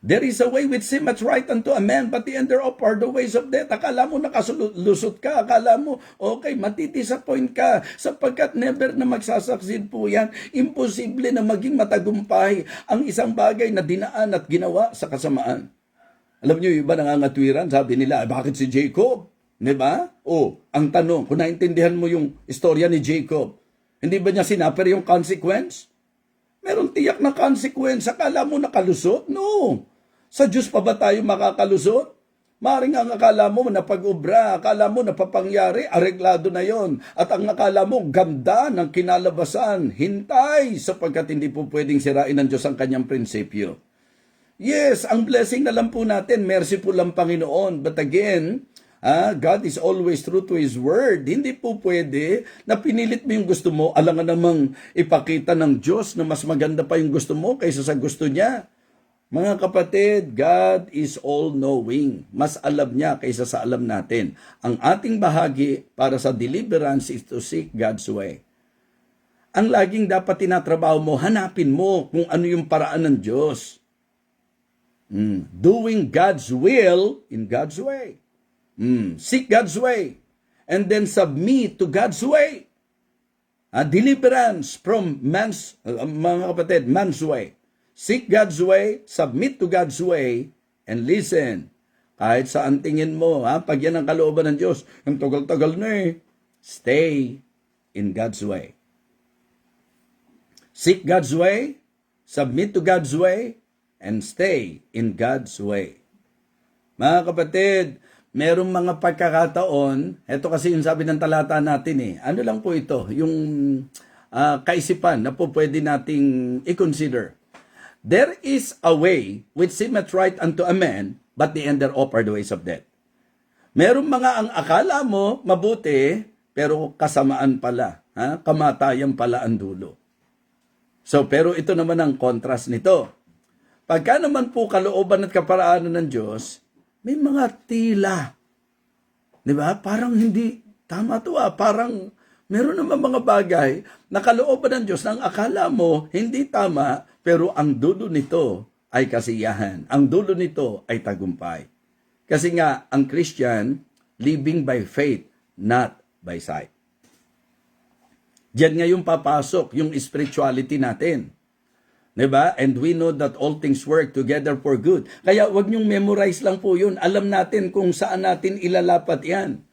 There is a way which seemeth right unto a man, but the end thereof are the ways of death. Akala mo nakalusot ka, akala mo, okay, matidisappoint ka, sapagkat never na magsasucceed po yan. Imposible na maging matagumpay ang isang bagay na dinaan at ginawa sa kasamaan. Alam niyo, iba nangangatwiran, sabi nila, bakit si Jacob? Diba? Ang tanong, kung naintindihan mo yung istorya ni Jacob, hindi ba niya sinaper yung consequence? Meron tiyak na consequence. Akala mo nakalusot? No. Sa Diyos pa ba tayo makakalusot? Maring ang akala mo na pag-ubra, akala mo na papangyari, areglado na yon. At ang akala mo, ganda ng kinalabasan. Hintay, sapagkat hindi po pwedeng sirain ng Diyos ang kanyang prinsipyo. Yes, ang blessing na lang po natin, merciful ang Panginoon. But again, God is always true to His Word. Hindi po pwede na pinilit mo yung gusto mo, alangan namang ipakita ng Diyos na mas maganda pa yung gusto mo kaysa sa gusto niya. Mga kapatid, God is all-knowing. Mas alam niya kaysa sa alam natin. Ang ating bahagi para sa deliverance is to seek God's way. Ang laging dapat tinatrabaho mo, hanapin mo kung ano yung paraan ng Diyos. Doing God's will in God's way. Seek God's way. And then submit to God's way. Deliverance from mga kapatid, man's way. Seek God's way, submit to God's way, and listen. Kahit saan tingin mo, pag yan ang kalooban ng Diyos, yung tagal-tagal na stay in God's way. Seek God's way, submit to God's way, and stay in God's way. Mga kapatid, merong mga pagkakataon, ito kasi yung sabi ng talata natin ano lang po ito, yung kaisipan na po pwede nating i-consider. There is a way which seemeth right unto a man, but the end thereof are the ways of death. Merong mga ang akala mo mabuti, pero kasamaan pala, kamatayan pala ang dulo. So, pero ito naman ang contrast nito. Pagka naman po kalooban at kaparaanan ng Diyos, may mga tila. Diba? Parang hindi tama to parang meron naman mga bagay na kalooban ng Diyos na ang akala mo hindi tama, pero ang dulo nito ay kasiyahan. Ang dulo nito ay tagumpay. Kasi nga, ang Christian, living by faith, not by sight. Diyan ngayon papasok yung spirituality natin. Diba? And we know that all things work together for good. Kaya wag niyong memorize lang po yun. Alam natin kung saan natin ilalapat yan.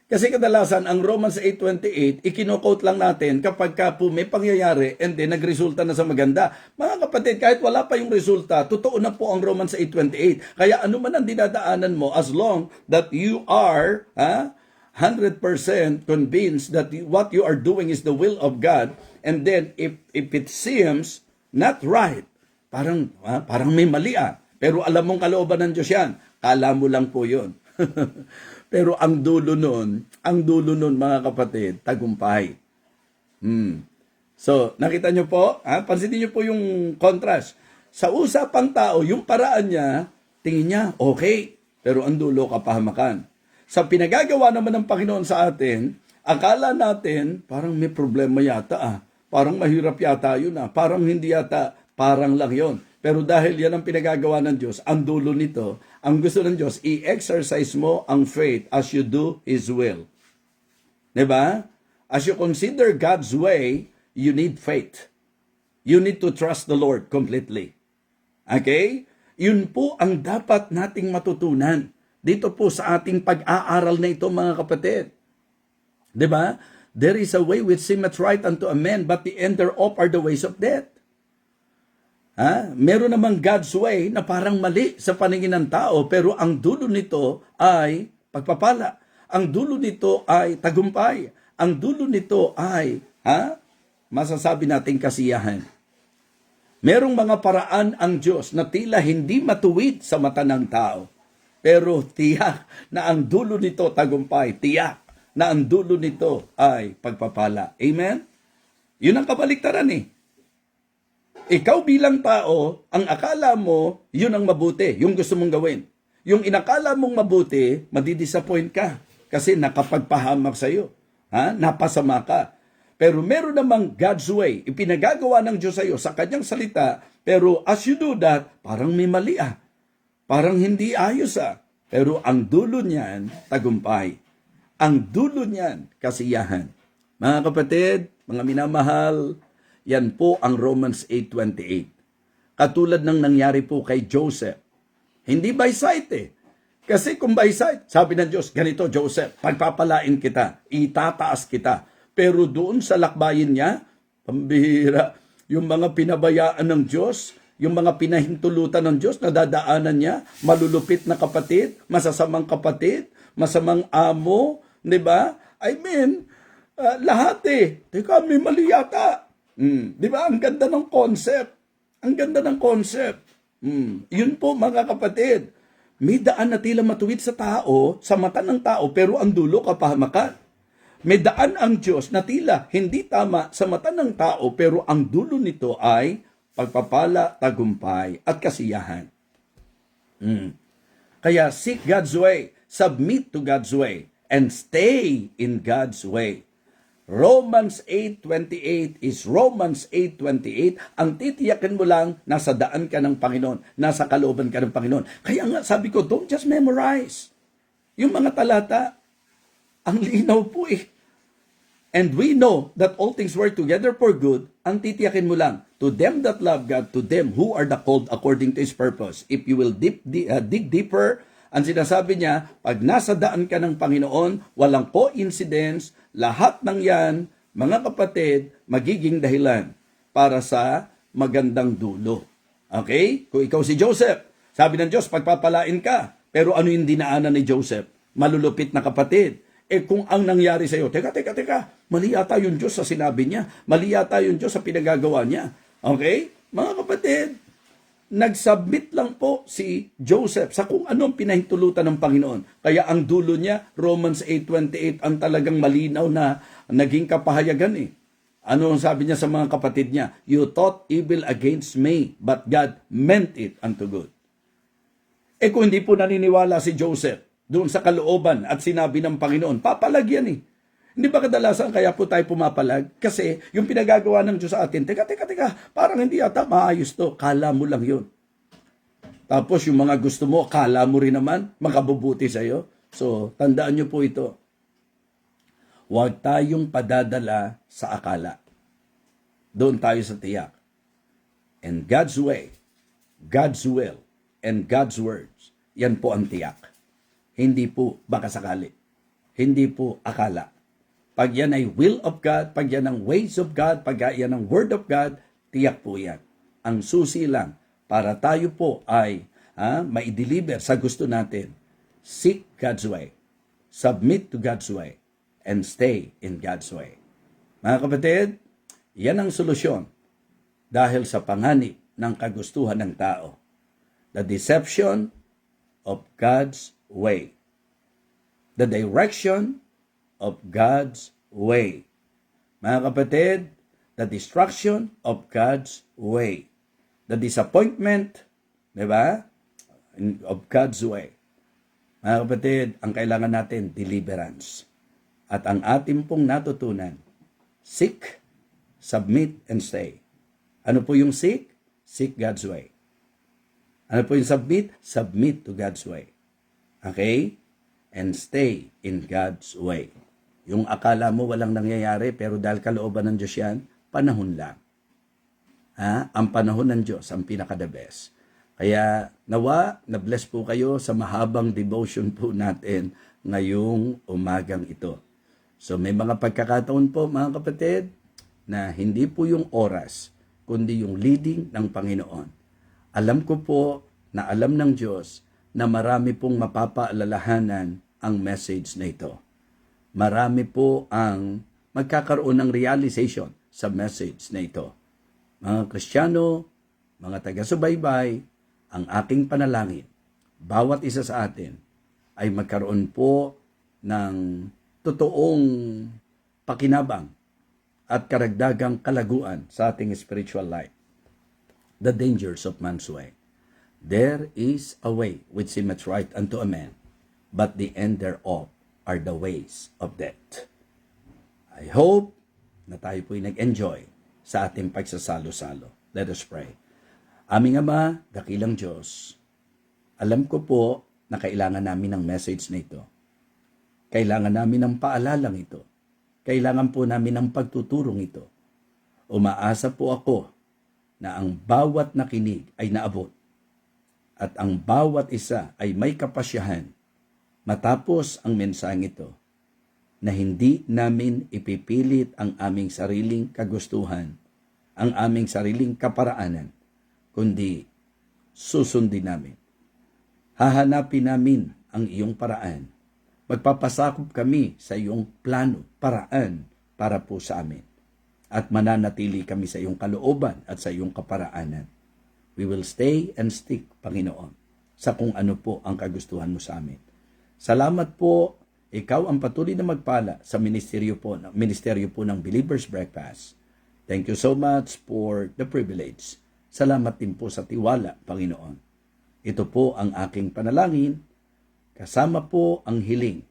Kasi kadalasan, ang Romans 8:28, ikino-quote lang natin kapag ka po may pangyayari and then nagresulta na sa maganda. Mga kapatid, kahit wala pa yung resulta, totoo na po ang Romans 8:28. Kaya ano man ang dinadaanan mo, as long that you are 100% convinced that what you are doing is the will of God, and then if it seems not right, parang may mali ah. Pero alam mong kalooban ng Diyos yan. Kala mo lang po yun. Pero ang dulo nun mga kapatid, tagumpay. So, nakita nyo po, pansinin nyo po yung contrast. Sa usapang tao, yung paraan niya, tingin niya, okay. Pero ang dulo, kapahamakan. Sa pinagagawa naman ng Panginoon sa atin, akala natin, parang may problema yata Parang mahirap yata yun Parang hindi yata, parang lang yun. Pero dahil yan ang pinagagawa ng Diyos, ang dulo nito, ang gusto ng Diyos, i-exercise mo ang faith as you do His will. Diba? As you consider God's way, you need faith. You need to trust the Lord completely. Okay? Yun po ang dapat nating matutunan dito po sa ating pag-aaral na ito, mga kapatid. Diba? There is a way which seemeth right unto a man, but the end thereof are the ways of death. Meron namang God's way na parang mali sa paningin ng tao, pero ang dulo nito ay pagpapala. Ang dulo nito ay tagumpay. Ang dulo nito ay, masasabi nating kasiyahan. Merong mga paraan ang Diyos na tila hindi matuwid sa mata ng tao. Pero tiyak na ang dulo nito tagumpay. Tiyak na ang dulo nito ay pagpapala. Amen? Yun ang kabaliktaran Ikaw bilang tao, ang akala mo, yun ang mabuti, yung gusto mong gawin. Yung inakala mong mabuti, madidisappoint ka kasi nakapagpahamak sa'yo. Napasama ka. Pero meron namang God's way. Ipinagagawa ng Diyos sa'yo sa kanyang salita, pero as you do that, parang may mali Parang hindi ayos Pero ang dulo niyan, tagumpay. Ang dulo niyan, kasiyahan. Mga kapatid, mga minamahal, yan po ang Romans 8:28. Katulad ng nangyari po kay Joseph. Hindi by sight Kasi kung by sight, sabi ng Diyos, ganito Joseph, pagpapalain kita, itataas kita. Pero doon sa lakbayin niya, pambihira, yung mga pinabayaan ng Diyos, yung mga pinahintulutan ng Diyos, nadadaanan niya, malulupit na kapatid, masasamang kapatid, masamang amo, di ba? I mean, lahat Teka, may mali yata. Di ba? Ang ganda ng concept. Ang ganda ng concept. Yun po mga kapatid. May daan na tila matuwid sa tao, sa mata ng tao, pero ang dulo kapahamakan. May daan ang Diyos na tila hindi tama sa mata ng tao, pero ang dulo nito ay pagpapala, tagumpay, at kasiyahan. Kaya seek God's way, submit to God's way, and stay in God's way. Romans 8:28 is Romans 8:28. Ang titiyakin mo lang, nasa daan ka ng Panginoon, nasa kalooban ka ng Panginoon. Kaya nga sabi ko, don't just memorize. Yung mga talata, ang linaw po And we know that all things work together for good. Ang titiyakin mo lang, to them that love God, to them who are the called according to His purpose. If you will dig deeper, ang sinasabi niya, pag nasa daan ka ng Panginoon, walang coincidence, lahat ng yan, mga kapatid, magiging dahilan para sa magandang dulo. Okay? Kung ikaw si Joseph, sabi ng Diyos, pagpapalain ka. Pero ano yung dinaanan ni Joseph? Malulupit na kapatid. Kung ang nangyari sa iyo, teka, mali yata yung Diyos sa sinabi niya. Mali yata yung Diyos sa pinagagawa niya. Okay? Mga kapatid, nagsubmit lang po si Joseph sa kung anong pinahintulutan ng Panginoon. Kaya ang dulo niya, Romans 8:28, ang talagang malinaw na naging kapahayagan Ano ang sabi niya sa mga kapatid niya? You thought evil against me, but God meant it unto good. Kung hindi po naniniwala si Joseph doon sa kalooban at sinabi ng Panginoon, papalag yan Hindi ba kadalasan kaya po tayo pumapalag? Kasi yung pinagagawa ng Diyos sa atin, teka, parang hindi yata maayos to. Kala mo lang yun. Tapos yung mga gusto mo, kala mo rin naman, makabubuti sa'yo. So, tandaan nyo po ito. Huwag tayong padadala sa akala. Doon tayo sa tiyak. And God's way, God's will, and God's words, yan po ang tiyak. Hindi po baka sakali. Hindi po akala. Pag yan ay will of God, pag yan ang ways of God, pag yan ang word of God, tiyak po yan. Ang susi lang para tayo po ay ma-deliver sa gusto natin. Seek God's way. Submit to God's way. And stay in God's way. Mga kapatid, yan ang solusyon. Dahil sa panganib ng kagustuhan ng tao. The deception of God's way. The direction of God's way. Mga kapatid, the destruction of God's way. The disappointment, di ba, of God's way. Mga kapatid, ang kailangan natin, deliverance. At ang ating pong natutunan, seek, submit, and stay. Ano po yung seek? Seek God's way. Ano po yung submit? Submit to God's way. Okay? And stay in God's way. Yung akala mo walang nangyayari, pero dahil kalooban ng Diyos yan, panahon lang. Ang panahon ng Diyos, ang pinaka-the best. Kaya nawa, na-bless po kayo sa mahabang devotion po natin ngayong umagang ito. So may mga pagkakataon po mga kapatid na hindi po yung oras, kundi yung leading ng Panginoon. Alam ko po na alam ng Diyos na marami pong mapapaalalahanan ang message na ito. Marami po ang magkakaroon ng realization sa message na ito. Mga Kristiyano, mga taga-subaybay, ang aking panalangin, bawat isa sa atin ay magkaroon po ng totoong pakinabang at karagdagang kalaguan sa ating spiritual life. The dangers of man's way. There is a way which seemeth right unto a man, but the end thereof are the ways of death. I hope na tayo po'y nag-enjoy sa ating pagsasalo-salo. Let us pray. Aming Ama, dakilang Diyos, alam ko po na kailangan namin ng message na ito. Kailangan namin ng paalalang ito. Kailangan po namin ng pagtuturong ito. Umaasa po ako na ang bawat nakinig ay naabot at ang bawat isa ay may kapasyahan matapos ang mensaheng ito na hindi namin ipipilit ang aming sariling kagustuhan, ang aming sariling kaparaanan, kundi susundin namin. Hahanapin namin ang iyong paraan. Magpapasakop kami sa iyong plano, paraan para po sa amin. At mananatili kami sa iyong kalooban at sa iyong kaparaanan. We will stay and stick, Panginoon, sa kung ano po ang kagustuhan mo sa amin. Salamat po, ikaw ang patuloy na magpala sa ministeryo po ng Believer's Breakfast. Thank you so much for the privilege. Salamat din po sa tiwala, Panginoon. Ito po ang aking panalangin, kasama po ang hiling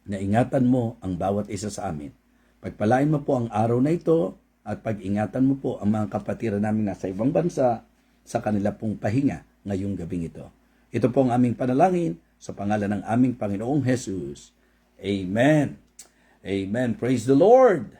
na ingatan mo ang bawat isa sa amin. Pagpalain mo po ang araw na ito at pag-ingatan mo po ang mga kapatiran namin nasa ibang bansa sa kanila pong pahinga ngayong gabing ito. Ito po ang aming panalangin sa pangalan ng aming Panginoong Jesus. Amen. Amen. Praise the Lord.